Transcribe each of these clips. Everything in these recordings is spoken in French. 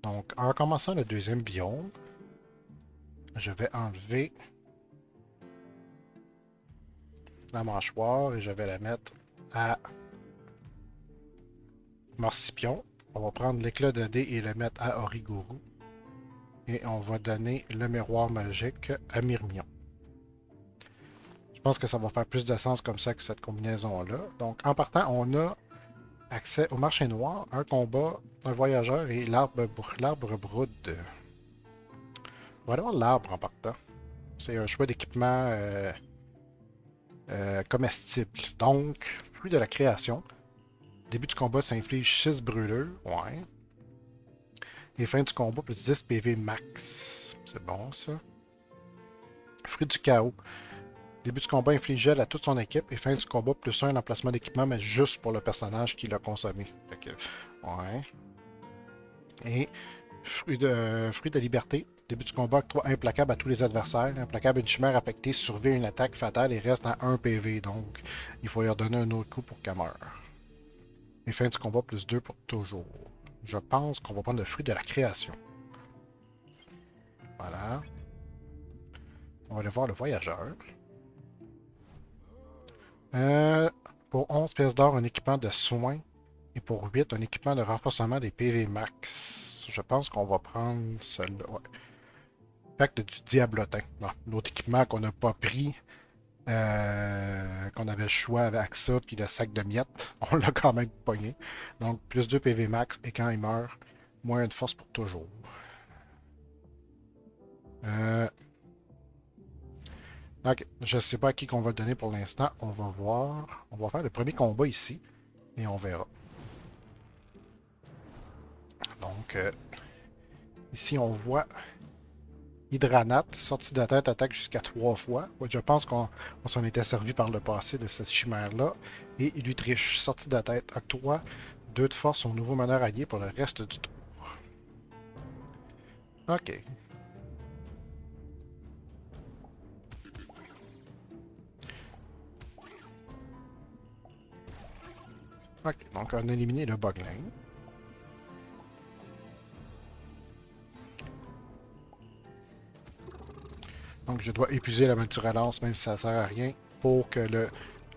Donc, en commençant le deuxième biome, je vais enlever la mâchoire et je vais la mettre à Morcipion. On va prendre l'éclat de dés et le mettre à Origuru. Et on va donner le miroir magique à Myrmion. Je pense que ça va faire plus de sens comme ça que cette combinaison-là. Donc, en partant, on a accès au marché noir, un combat, un voyageur et l'arbre Brood. On va aller voir l'arbre en partant. C'est un choix d'équipement comestible. Donc, fruit de la création. Début du combat, ça inflige 6 brûlures. Ouais. Et fin du combat, plus 10 PV max. C'est bon, ça. Fruit du chaos. Début du combat, inflige gel à toute son équipe. Et fin du combat, plus 1 emplacement d'équipement, mais juste pour le personnage qui l'a consommé. Fait que, ouais. Et fruit de liberté. Début du combat, octroie implacable à tous les adversaires. Implacable, une chimère affectée survit une attaque fatale et reste à 1 PV. Donc, il faut y redonner un autre coup pour qu'elle meure. Et fin du combat, plus 2 pour toujours. Je pense qu'on va prendre le fruit de la création. Voilà. On va aller voir le voyageur. Euh, pour 11 pièces d'or, un équipement de soins. Et pour 8, un équipement de renforcement des PV max. Je pense qu'on va prendre celui-là. Ouais. Pacte du Diablotin. Bon, l'autre équipement qu'on n'a pas pris, qu'on avait le choix avec ça, puis le sac de miettes, on l'a quand même pogné. Donc, plus 2 PV max, et quand il meurt, moins de force pour toujours. Euh, ok, je ne sais pas à qui qu'on va le donner pour l'instant. On va voir. On va faire le premier combat ici, et on verra. Donc, ici, on voit Hydranat, sortie de tête, attaque jusqu'à 3 fois. Ouais, je pense qu'on s'en était servi par le passé de cette chimère-là. Et il lui triche, sortie de tête, octroie 2 de force au nouveau meneur allié pour le reste du tour. Ok. Ok, donc on a éliminé le Boglin. Donc je dois épuiser la multirelance, même si ça ne sert à rien, pour que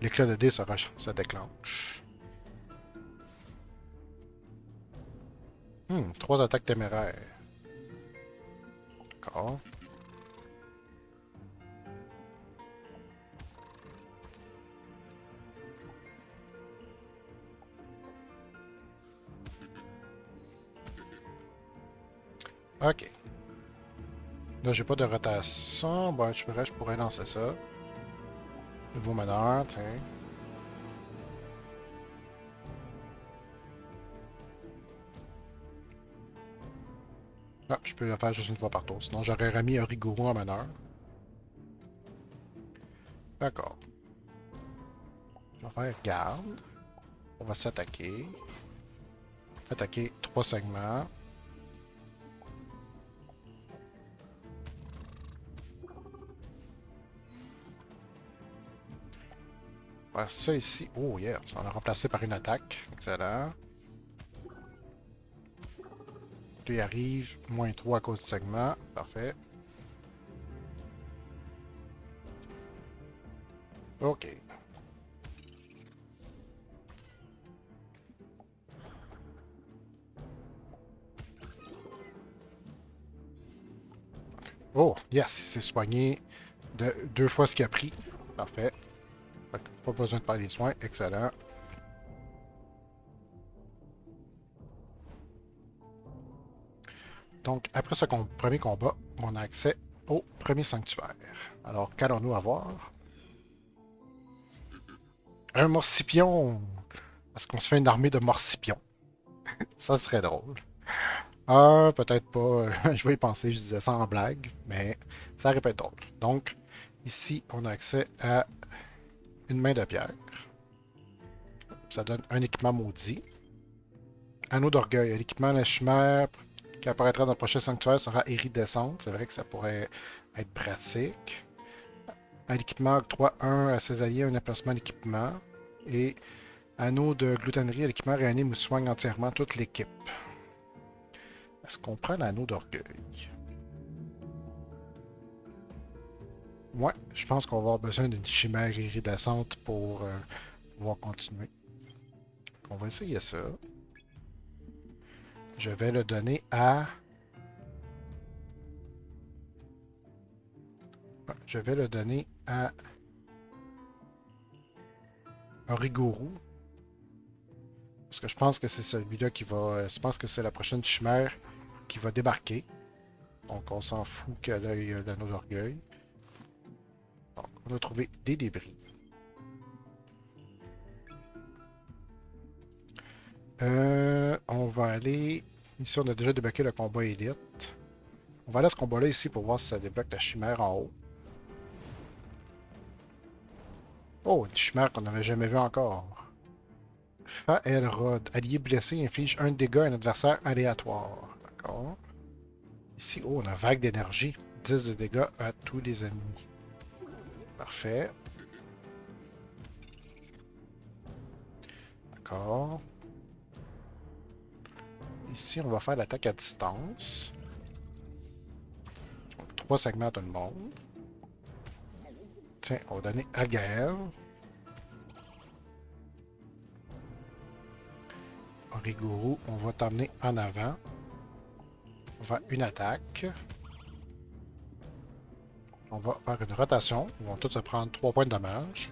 l'éclat de dés se déclenche. 3 attaques téméraires. D'accord. Ok. Là, j'ai pas de rotation. Bon, je pourrais lancer ça. Nouveau meneur, tiens. Ah, je peux le faire juste une fois par tour. Sinon, j'aurais remis un rigoureux en meneur. D'accord. On va faire garde. On va s'attaquer. Attaquer 3 segments. On va faire ça ici. Oh yeah, on l'a remplacé par une attaque. Excellent. Lui arrive, moins 3 à cause du segment. Parfait. OK. Oh, yes, il s'est soigné de 2 fois ce qu'il a pris. Parfait. Pas besoin de faire les soins. Excellent. Donc, après ce premier combat, on a accès au premier sanctuaire. Alors, qu'allons-nous avoir? Un morcipion! Parce qu'on se fait une armée de morcipions. Ça serait drôle. Ah, peut-être pas. Je vais y penser, je disais ça en blague, mais ça aurait pu être drôle. Donc, ici, on a accès à une main de pierre. Ça donne un équipement maudit. Anneau d'orgueil. L'équipement de la chimère qui apparaîtra dans le prochain sanctuaire sera iridescente. C'est vrai que ça pourrait être pratique. Un équipement octroie 1 à ses alliés, un emplacement d'équipement. Et anneau de gloutonnerie, l'équipement réanime ou soigne entièrement toute l'équipe. Est-ce qu'on prend l'anneau d'orgueil? Ouais, je pense qu'on va avoir besoin d'une chimère iridescente pour pouvoir continuer. On va essayer ça. Je vais le donner à... Je vais le donner à Origuru. Parce que je pense que c'est celui-là qui va... Je pense que c'est la prochaine chimère qui va débarquer. Donc on s'en fout qu'elle ait l'anneau d'orgueil. Donc on a trouvé des débris. On va aller... Ici on a déjà débloqué le combat élite. On va aller à ce combat-là ici pour voir si ça débloque la chimère en haut. Oh, une chimère qu'on n'avait jamais vue encore. Fa Elrod. Allié blessé inflige un dégât à un adversaire aléatoire. D'accord. Ici, oh, on a vague d'énergie. 10 de dégâts à tous les ennemis. Parfait. D'accord. Ici, on va faire l'attaque à distance. Donc, 3 segments à tout le monde. Tiens, on va donner à Gaël. Origuru, on va t'emmener en avant. On va faire une attaque. On va faire une rotation. Ils vont tous se prendre 3 points de dommage.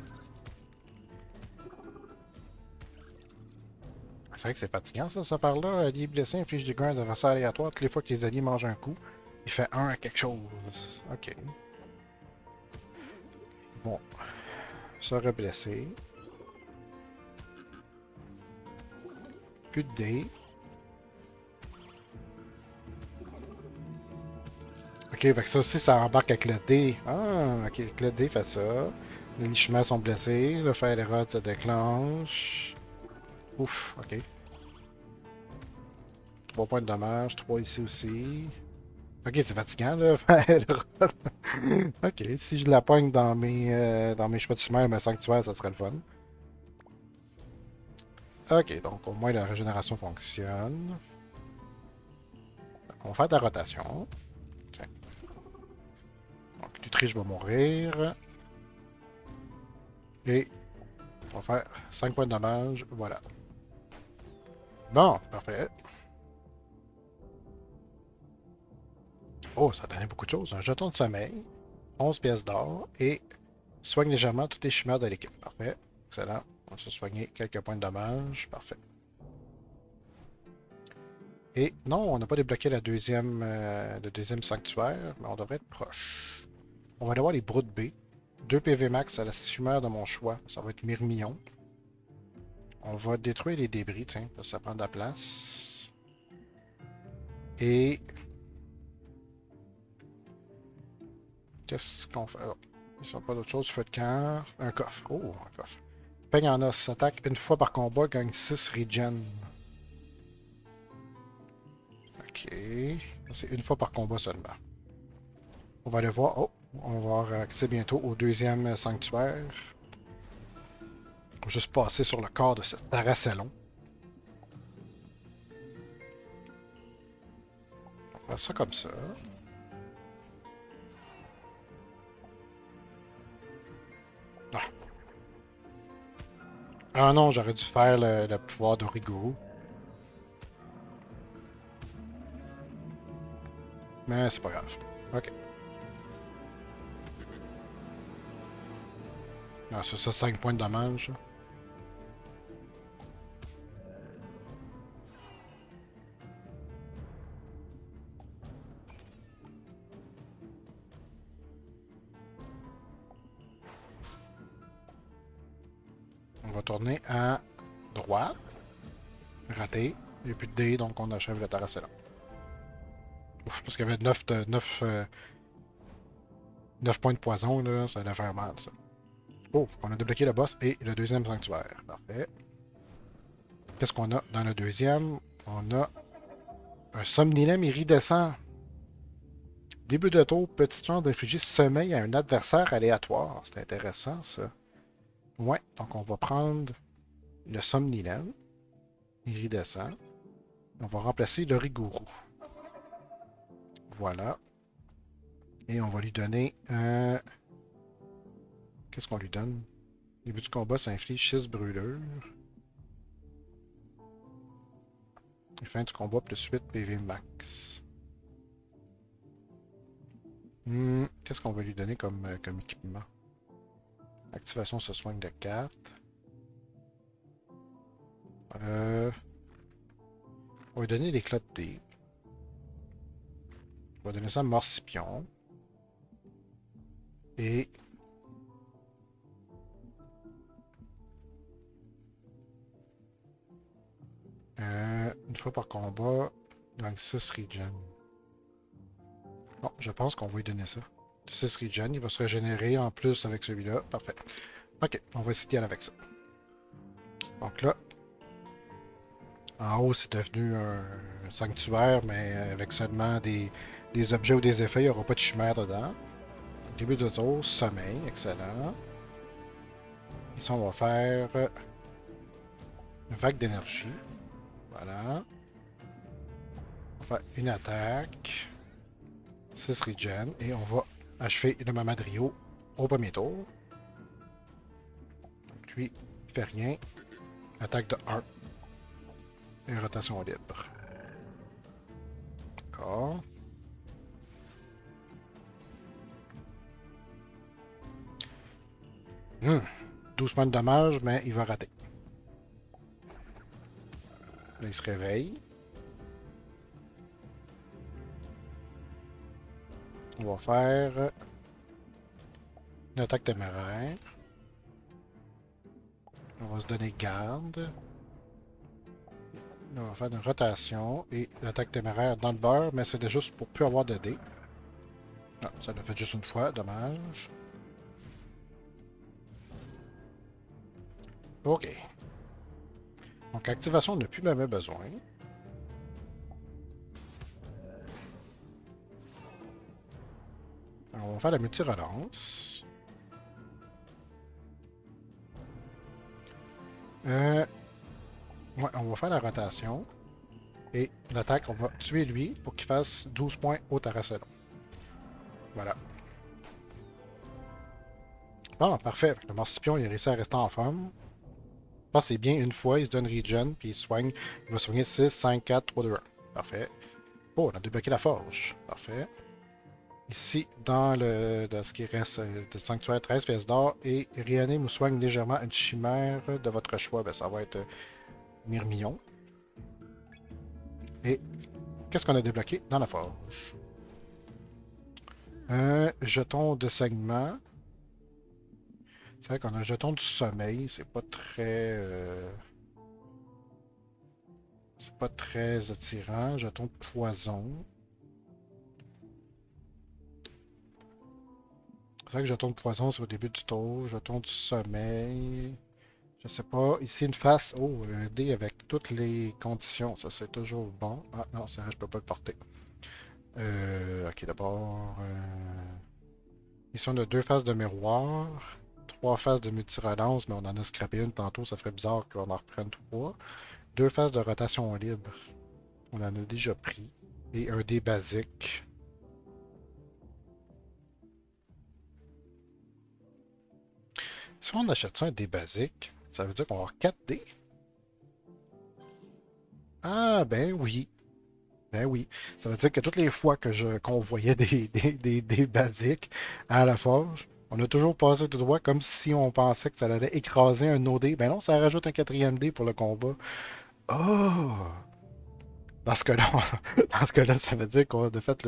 C'est vrai que c'est fatigant, ça par là. Allié blessé inflige des dégâts à un adversaire aléatoire. Toutes les fois que les alliés mangent un coup, il fait 1 à quelque chose. Ok. Bon. Sera blessé. Plus de dés. Ok, fait que ça aussi, ça embarque avec le dé. Ah, ok, avec le dé fait ça. Les lichements sont blessés. Le fer rod se déclenche. Ouf, ok. 3 points de dommage. 3 ici aussi. Ok, c'est fatigant, là. Fer rod. Ok, si je la pogne dans mes cheveux de chimère, mes sanctuaires, ça serait le fun. Ok, donc au moins la régénération fonctionne. On va faire de la rotation. Tiens. Donc, Lutrige va mourir. Et on va faire 5 points de dommage. Voilà. Bon, parfait. Oh, ça a donné beaucoup de choses. Un jeton de sommeil, 11 pièces d'or et soigne légèrement toutes les chimères de l'équipe. Parfait. Excellent. On va se soigner quelques points de dommage. Parfait. Et non, on n'a pas débloqué le deuxième sanctuaire, mais on devrait être proche. On va aller voir les broutes B. 2 PV max à la chimère de mon choix. Ça va être Myrmillon. On va détruire les débris, tiens, parce que ça prend de la place. Et... Qu'est-ce qu'on fait? Oh, ils sont pas d'autre chose. Feu de camp. Un coffre. Oh, un coffre. Peigne en os. S'attaque une fois par combat. Gagne 6 regen. Ok. C'est une fois par combat seulement. On va aller voir. Oh, on va avoir accès bientôt au deuxième sanctuaire. On va juste passer sur le corps de ce Taracellon. On va faire ça comme ça. Ah, ah non, j'aurais dû faire le pouvoir d'Origuru. Mais c'est pas grave. Ok. Ah, ça, 5 points de dommage. On va tourner à droite. Raté. Il n'y a plus de dés, donc on achève le Taracellon. Ouf, parce qu'il y avait 9 points de poison, là, ça allait faire mal, ça. Oh, on a débloqué le boss et le deuxième sanctuaire. Parfait. Qu'est-ce qu'on a dans le deuxième? On a un somnilem iridescent. Début de tour, petite chance d'infliger sommeil à un adversaire aléatoire. C'est intéressant, ça. Ouais, donc on va prendre le somnilem iridescent. On va remplacer le rigourou. Voilà. Et on va lui donner... Qu'est-ce qu'on lui donne? Début du combat, ça inflige 6 brûlures. Et fin du combat, plus 8 PV max. Qu'est-ce qu'on va lui donner comme équipement? Activation se soigne de 4. On va lui donner l'éclat de dés. On va donner ça à Morcipion. Et... une fois par combat, donc 6 regen. Bon, je pense qu'on va lui donner ça. 6 regen, il va se régénérer en plus avec celui-là. Parfait. Ok, on va essayer d'y aller avec ça. Donc là, en haut, c'est devenu un sanctuaire, mais avec seulement des objets ou des effets. Il n'y aura pas de chimère dedans. Début de tour, sommeil, excellent. Ici, on va faire une vague d'énergie. Voilà. On va faire une attaque. 6 regen. Et on va achever le Mamadrio au premier tour. Donc lui, il fait rien. Attaque de 1. Et rotation libre. D'accord. 12 points de dommage, mais il va rater. Là, il se réveille. On va faire une attaque téméraire. On va se donner garde. Là, on va faire une rotation et l'attaque téméraire dans le beurre, mais c'était juste pour plus avoir de dés. Non, ça l'a fait juste une fois, dommage. OK. Donc, activation, on n'a plus même besoin. Alors, on va faire la multi-relance. Ouais, on va faire la rotation. Et l'attaque, on va tuer lui pour qu'il fasse 12 points au Taracelon. Voilà. Bon, parfait. Le Morcipion, il a réussi à rester en forme. Je pense que c'est bien une fois, il se donne regen, puis il soigne. Il va soigner 6, 5, 4, 3, 2, 1. Parfait. Oh, on a débloqué la forge. Parfait. Ici, dans ce qui reste de sanctuaire, 13 pièces d'or. Et réanime ou soigne légèrement une chimère de votre choix. Ben, ça va être Myrmillon. Et qu'est-ce qu'on a débloqué dans la forge? Un jeton de saignement. C'est vrai qu'on a un jeton du sommeil. C'est pas très attirant. Jeton de poison. C'est vrai que jeton de poison, c'est au début du tour. Jeton du sommeil. Je sais pas. Ici, une face. Oh, un dé avec toutes les conditions. Ça, c'est toujours bon. Ah non, c'est vrai, je peux pas le porter. Ok, d'abord. Ici, on a deux faces de miroir. Trois faces de multi-relance, mais on en a scrappé une tantôt. Ça ferait bizarre qu'on en reprenne trois. Deux faces de rotation libre. On en a déjà pris. Et un dé basique. Si on achète ça, un dé basique, ça veut dire qu'on va avoir 4 dés. Ah, ben oui. Ben oui. Ça veut dire que toutes les fois qu'on voyait des basiques à la forge, on a toujours passé tout droit comme si on pensait que ça allait écraser un OD. Ben non, ça rajoute un quatrième dé pour le combat. Oh! Dans ce cas-là, dans ce cas-là, ça veut dire qu'on de fait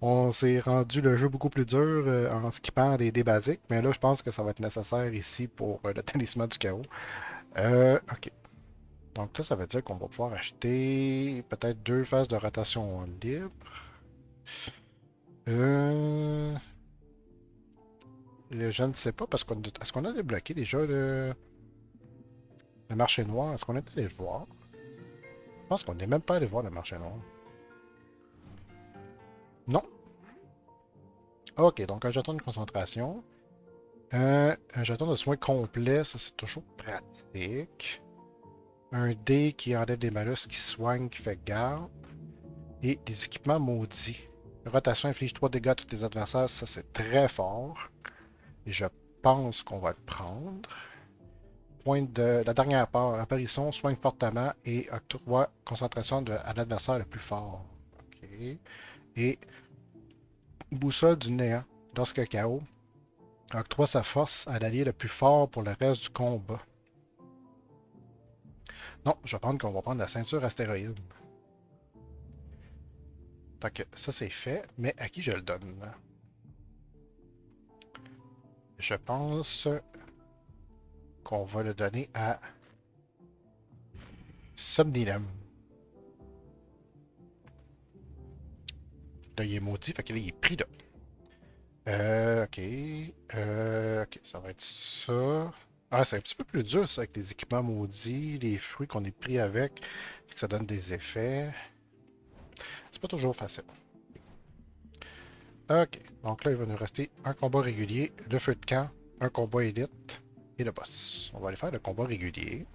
on s'est rendu le jeu beaucoup plus dur en skippant des dés basiques. Mais là, je pense que ça va être nécessaire ici pour le talisman du chaos. Ok. Donc là, ça veut dire qu'on va pouvoir acheter peut-être deux phases de rotation libre. Euh, je ne sais pas parce qu'on est-ce qu'on a débloqué déjà le marché noir? Est-ce qu'on est allé le voir? Je pense qu'on n'est même pas allé voir le marché noir. Non. Ok, donc un jeton de concentration. Un jeton de soins complet, ça c'est toujours pratique. Un dé qui enlève des malus, qui soigne, qui fait garde. Et des équipements maudits. Rotation inflige 3 dégâts à tous les adversaires. Ça, c'est très fort. Et je pense qu'on va le prendre. Point de la dernière apparition, soigne fortement et octroie concentration à l'adversaire le plus fort. OK. Et boussole du néant. Lorsque KO, octroie sa force à l'allié le plus fort pour le reste du combat. Non, je vais prendre qu'on va prendre la ceinture astéroïde. Donc ça c'est fait, mais à qui je le donne? Je pense qu'on va le donner à Somnilem. Là, il est maudit, fait que là, il est pris là. Ok. Ok, ça va être ça. Ah, c'est un petit peu plus dur, ça, avec les équipements maudits, les fruits qu'on est pris avec, que ça donne des effets. C'est pas toujours facile. Ok, donc là, il va nous rester un combat régulier, le feu de camp, un combat élite et le boss. On va aller faire le combat régulier.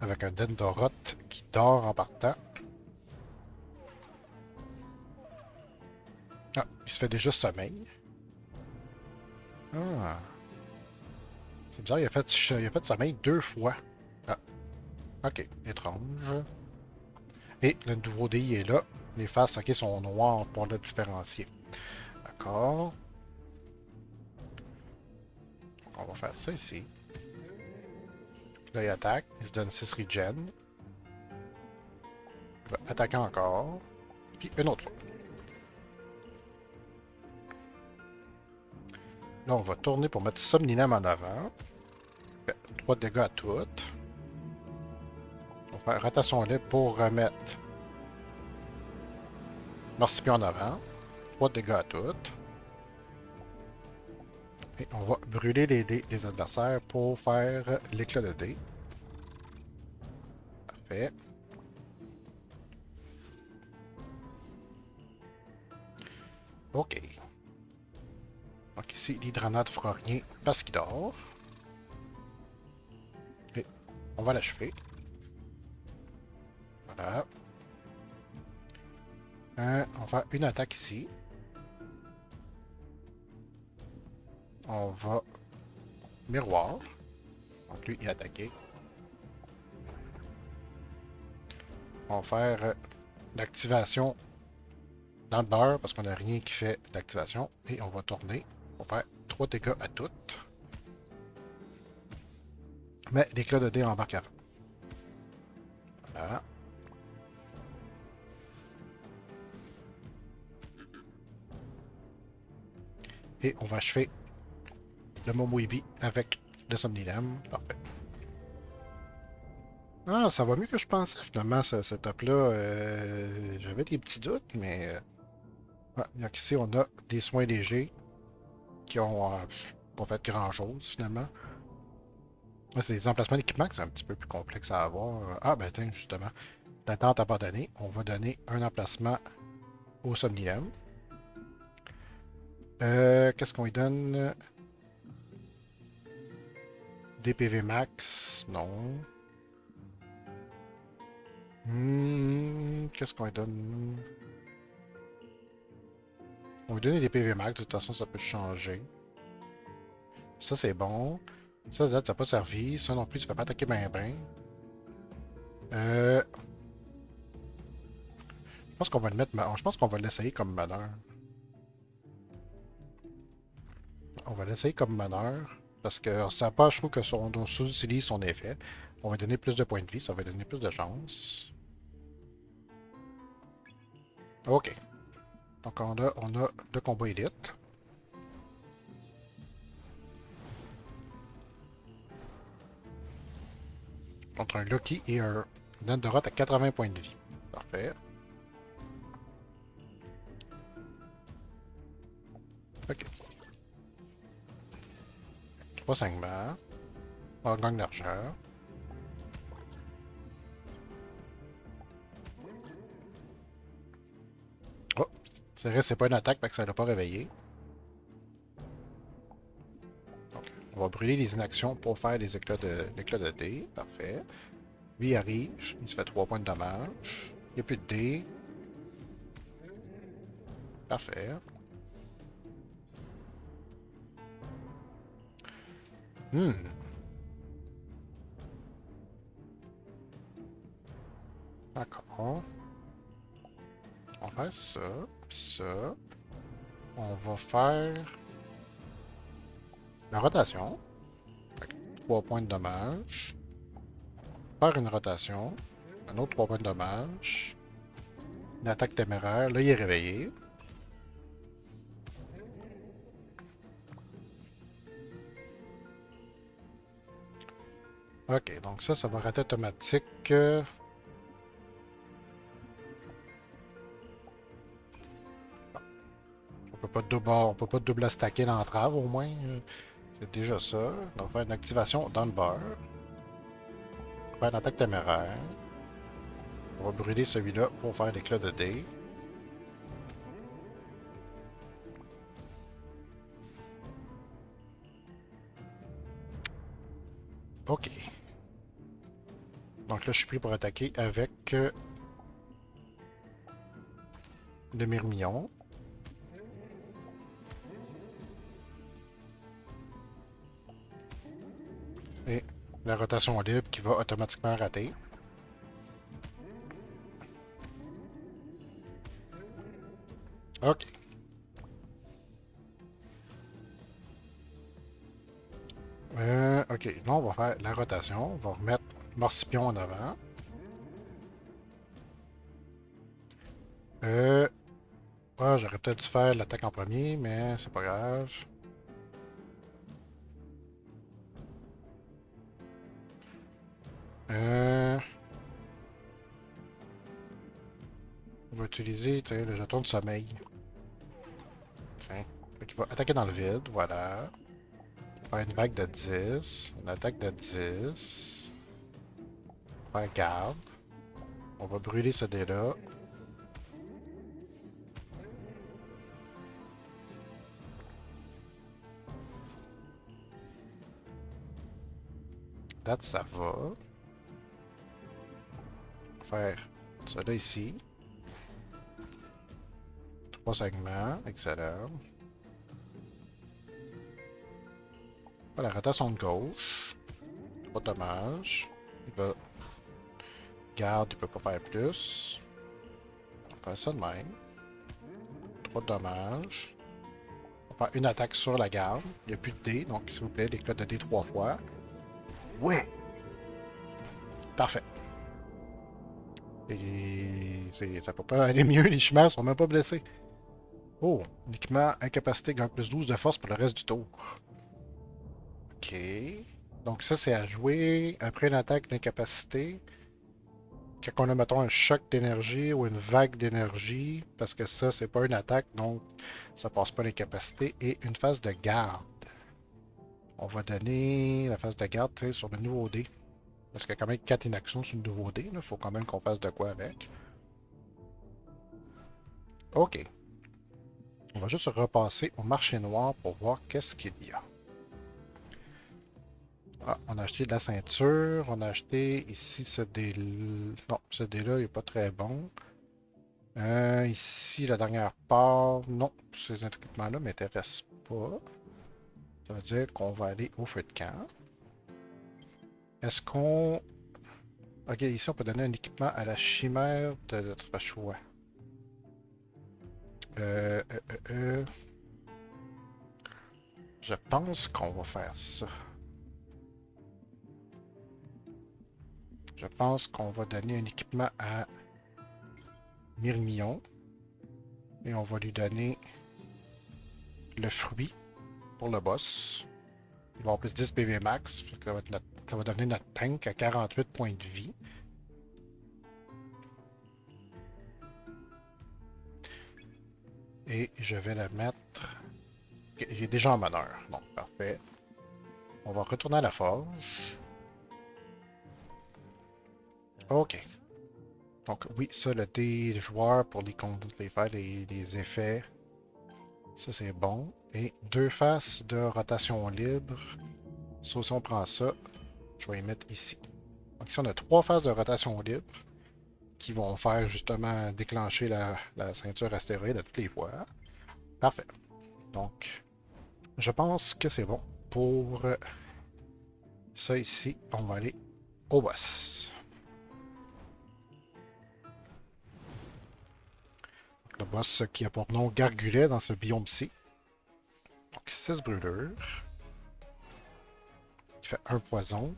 Avec un Dendoroth qui dort en partant. Ah, il se fait déjà sommeil. Ah, c'est bizarre, il a fait sommeil 2 fois. Ah, ok, étrange. Et le nouveau dé est là. Les faces ok, sont noires pour le différencier. D'accord. On va faire ça ici. Là, il attaque. Il se donne 6 regen. Il va attaquer encore. Puis une autre fois. Là, on va tourner pour mettre Somnilem en avant. 3 dégâts à toutes. On va faire rotation libre pour remettre Marcipion en avant. 3 dégâts à toutes. Et on va brûler les dés des adversaires pour faire l'éclat de dés. Parfait. OK. Donc ici, l'hydranate ne fera rien parce qu'il dort. Et on va l'achever. Voilà. On va faire une attaque ici. On va miroir. Donc lui, il est attaqué. On va faire l'activation dans le beurre parce qu'on n'a rien qui fait d'activation. Et on va tourner. On va faire 3 dégâts à toutes. Mais l'éclat de dés embarque avant. Voilà. Et on va achever le Momoibi avec le Somnilem. Parfait. Ah, ça va mieux que je pensais finalement, ce setup-là. J'avais des petits doutes, mais... ouais, donc ici, on a des soins légers qui ont pas fait grand-chose finalement. Là, c'est des emplacements d'équipement que c'est un petit peu plus complexe à avoir. Ah, ben tiens, justement. L'attente abandonnée. On va donner un emplacement au Somnilem. Qu'est-ce qu'on lui donne? DPV max? Non. Qu'est-ce qu'on lui donne? On va lui donner des PV max. De toute façon, ça peut changer. Ça, c'est bon. Ça, ça n'a pas servi. Ça non plus, tu ne fais pas attaquer ben ben. Je pense qu'on va le mettre... Je pense qu'on va l'essayer comme meneur. On va l'essayer comme meneur. Parce que ça pas, je trouve que on sous-utilise son effet. On va donner plus de points de vie, ça va donner plus de chance. OK. Donc on a 2 combats élite. Contre un Lucky et un Nandorot à 80 points de vie. Parfait. OK. 3 saignements. On gagne l'argent. Oh! C'est vrai, c'est pas une attaque parce que ça l'a pas réveillé. Donc, on va brûler les inactions pour faire l'éclat de dés. Parfait. Lui arrive, il se fait 3 points de dommage. n'y a plus de dés. Parfait. Hmm. D'accord. On va faire ça, puis ça. On va faire la rotation. 3 points de dommage. Faire une rotation. Un autre 3 points de dommage. Une attaque téméraire. Là, il est réveillé. Ok, donc ça va rater automatique. On peut pas double stacker l'entrave au moins. C'est déjà ça. On va faire une activation down bar. On va faire une attaque téméraire. On va brûler celui-là pour faire l'éclat de dés. Ok. Donc là, je suis pris pour attaquer avec le Myrmillon. Et la rotation libre qui va automatiquement rater. Ok. Ok, là, on va faire la rotation. On va remettre Morcipion en avant. J'aurais peut-être dû faire l'attaque en premier, mais c'est pas grave. Euh, on va utiliser le jeton de sommeil. Tiens. Fait va attaquer dans le vide, voilà. Faire une vague de 10. Une attaque de 10. Faire garde. On va brûler ce dé-là. Date, ça va. Faire ça ici. 3 segments. Excellent. Faire la rotation de gauche. Pas de dommage. Il va... Garde, il peut pas faire plus. On va faire ça de même. 3 de dommage. On va faire une attaque sur la garde. Il n'y a plus de dés, donc s'il vous plaît, l'éclat de dés 3 fois. Ouais! Parfait. Et ça peut pas aller mieux, les chimères sont même pas blessés. Oh, un équipement incapacité gagne plus 12 de force pour le reste du tour. Ok. Donc ça, c'est à jouer après une attaque d'incapacité. Quand on a, mettons, un choc d'énergie ou une vague d'énergie, parce que ça, c'est pas une attaque, donc ça passe pas l'incapacité. Et une phase de garde. On va donner la phase de garde sur le nouveau dé. Parce qu'il y a quand même 4 inactions sur le nouveau dé. Il faut quand même qu'on fasse de quoi avec. Ok. On va juste repasser au marché noir pour voir qu'est-ce qu'il y a. Ah, on a acheté de la ceinture. On a acheté ici ce dé. Non, ce dé-là, il n'est pas très bon. Ici, la dernière part. Non, ces équipements-là ne m'intéressent pas. Ça veut dire qu'on va aller au feu de camp. Est-ce qu'on... Ok, ici, on peut donner un équipement à la chimère de notre choix. Euh, euh, euh, euh. Je pense qu'on va faire ça. Je pense qu'on va donner un équipement à Myrmillon. Et on va lui donner le fruit pour le boss. Il va avoir plus 10 PV max. Ça va donner notre tank à 48 points de vie. Et je vais le mettre... Okay, il est déjà en meneur. Donc, parfait. On va retourner à la forge. OK. Donc, oui, ça, le dé joueur pour les faire les effets. Ça, c'est bon. Et 2 faces de rotation libre. Ça aussi, on prend ça. Je vais les mettre ici. Donc, ici, on a 3 phases de rotation libre. qui vont faire justement déclencher la ceinture astéroïde à toutes les fois. Parfait. Donc, je pense que c'est bon pour ça ici. On va aller au boss. Le boss qui a pour nom Gargulet dans ce biome-ci. Donc 6 brûlures. Il fait 1 poison.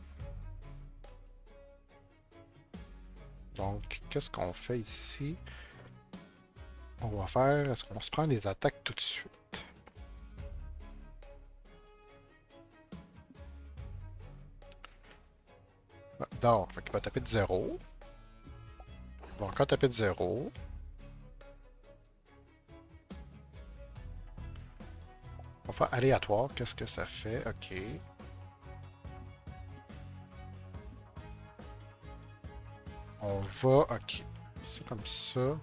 Donc, qu'est-ce qu'on fait ici? On va faire... Est-ce qu'on se prend les attaques tout de suite? D'or, il va taper de 0. Il va encore taper de 0. On va faire aléatoire. Qu'est-ce que ça fait? OK. On va... OK. C'est comme ça.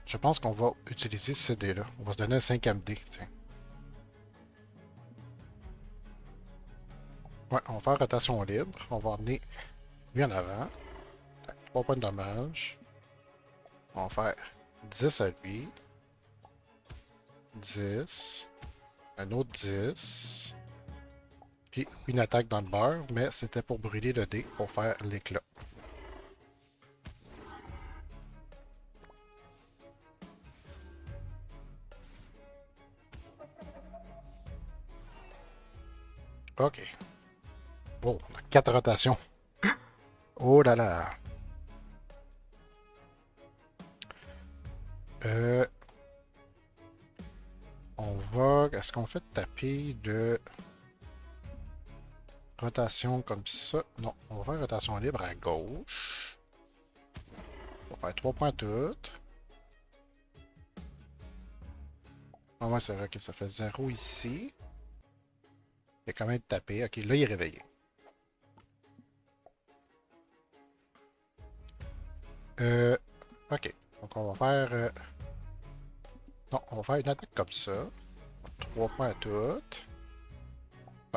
Je pense qu'on va utiliser ce dé-là. On va se donner un 5e dé, tiens. Ouais, on va faire rotation libre. On va emmener lui en avant. 3 points de dommage. On va faire 10 à lui. 10. Un autre 10. Puis une attaque dans le beurre, mais c'était pour brûler le dé, pour faire l'éclat. OK. Bon, on a 4 rotations. Oh là là. On va... Est-ce qu'on fait taper de rotation comme ça? Non, on va faire rotation libre à gauche. On va faire 3 points toutes. Ah ouais, c'est vrai que ça fait 0 ici. Il a quand même tapé. OK, là, il est réveillé. OK. Donc, on va faire... Non, on va faire une attaque comme ça. 3 points à toutes.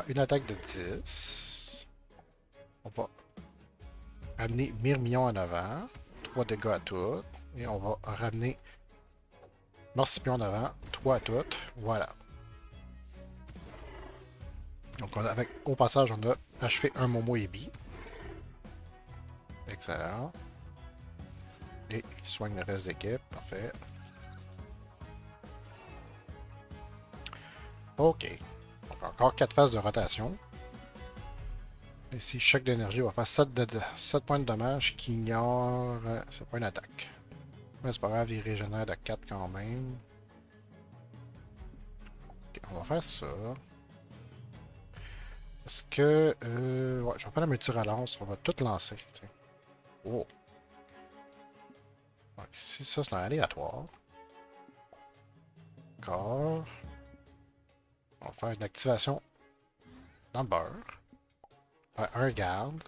Une attaque de 10. On va amener Myrmillon en avant. 3 dégâts à toutes. Et on va ramener Morcipion en avant. 3 à toutes. Voilà. Donc, au passage, on a achevé un Momo Ebi. Excellent. Et il soigne le reste de l'équipe. Parfait. OK. Donc, encore 4 phases de rotation. Ici, choc d'énergie va faire 7 points de dommage qui ignore... c'est pas une attaque. Mais c'est pas grave, il régénère de 4 quand même. Okay, on va faire ça. Est-ce que... ouais, je vais faire la multi-relance. On va tout lancer. Tiens. Oh. Donc, ici, ça, c'est aléatoire. Encore. On va faire une activation dans le beurre. Faire un garde.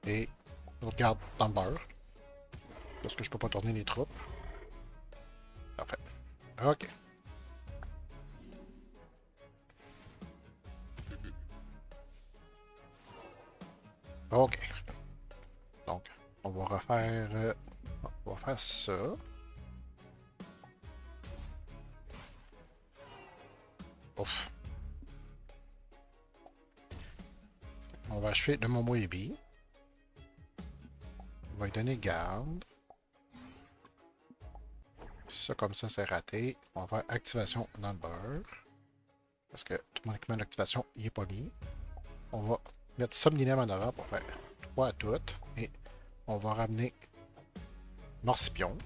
Et l'autre garde dans le beurre. Parce que je peux pas tourner les troupes. Parfait. OK. OK. Donc, on va refaire... on va faire ça. Ouf. On va achever le Momo Ebi. On va lui donner garde. Ça, comme ça, c'est raté. On va faire activation dans le beurre. Parce que tout mon équipement d'activation, il n'est pas mis. On va mettre Somnilem en avant pour faire 3 à toutes. Et on va ramener Morcipion.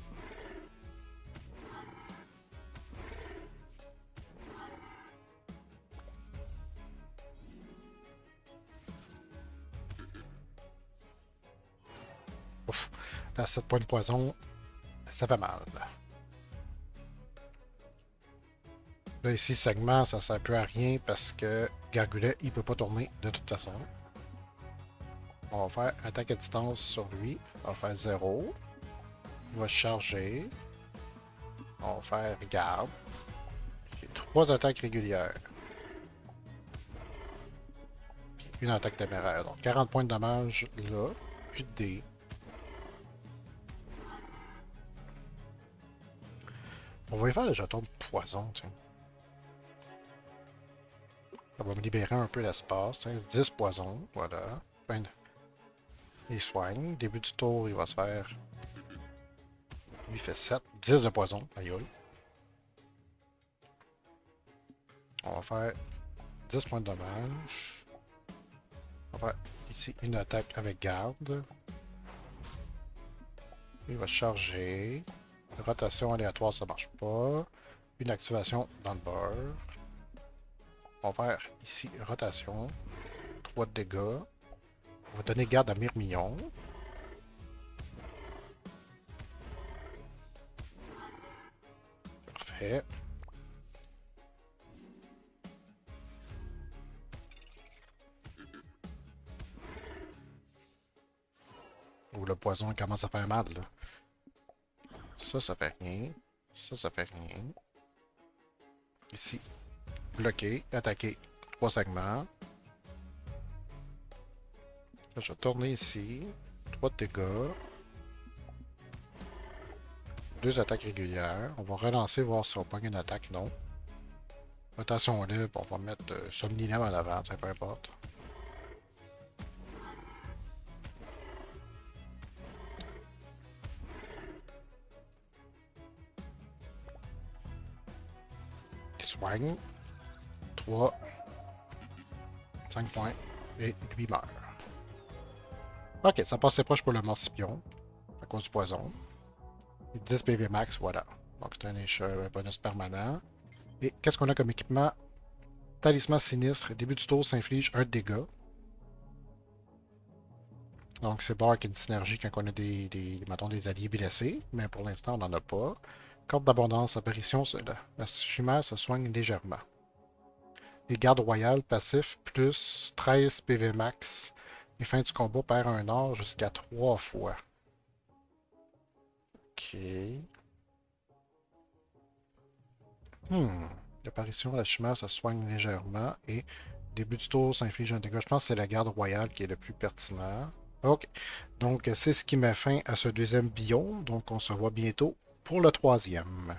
Ouf. Là, 7 points de poison, ça fait mal. Là, ici, segment, ça ne sert plus à rien parce que Gargulet, il peut pas tourner de toute façon. On va faire attaque à distance sur lui. On va faire 0. Il va se charger. On va faire garde. J'ai 3 attaques régulières. une attaque téméraire. Donc 40 points de dommage là, puis de dés. On va y faire le jeton de poison, tiens. Ça va me libérer un peu l'espace. 10 poisons, voilà. Il soigne. Début du tour, il va se faire. Lui, il fait 7. 10 de poison. Aïe aïe. On va faire 10 points de dommage. On va faire ici une attaque avec garde. Il va charger. Rotation aléatoire, ça marche pas. Une activation dans le beurre. On va faire ici rotation. 3 de dégâts. On va donner garde à Myrmillon. Parfait. Ou le poison commence à faire mal, là. Ça fait rien. Ça fait rien. Ici, bloqué, attaquer 3 segments. Là, je vais tourner ici. 3 de dégâts. 2 attaques régulières. On va relancer, voir si on pogne une attaque. Non. Rotation libre, on va mettre Somnilem en avant, ça peu importe. Il soigne. 3. 5 points. Et lui meurt. Ok, ça passait proche pour le Morcipion. À cause du poison. Et 10 PV max, voilà. Donc c'est un bonus permanent. Et qu'est-ce qu'on a comme équipement? Talisman sinistre. Début du tour s'inflige 1 de dégâts. Donc c'est bon avec une synergie quand on a mettons, des alliés blessés. Mais pour l'instant, on n'en a pas. Corde d'abondance, apparition, la chimère se soigne légèrement. Et garde royale, passif, plus 13 PV max. Et fin du combat perd un or jusqu'à 3 fois. Ok. L'apparition de la chimère se soigne légèrement. Et début du tour s'inflige un dégât. Je pense que c'est la garde royale qui est le plus pertinent. Ok. Donc c'est ce qui met fin à ce deuxième biome. Donc on se voit bientôt pour le troisième.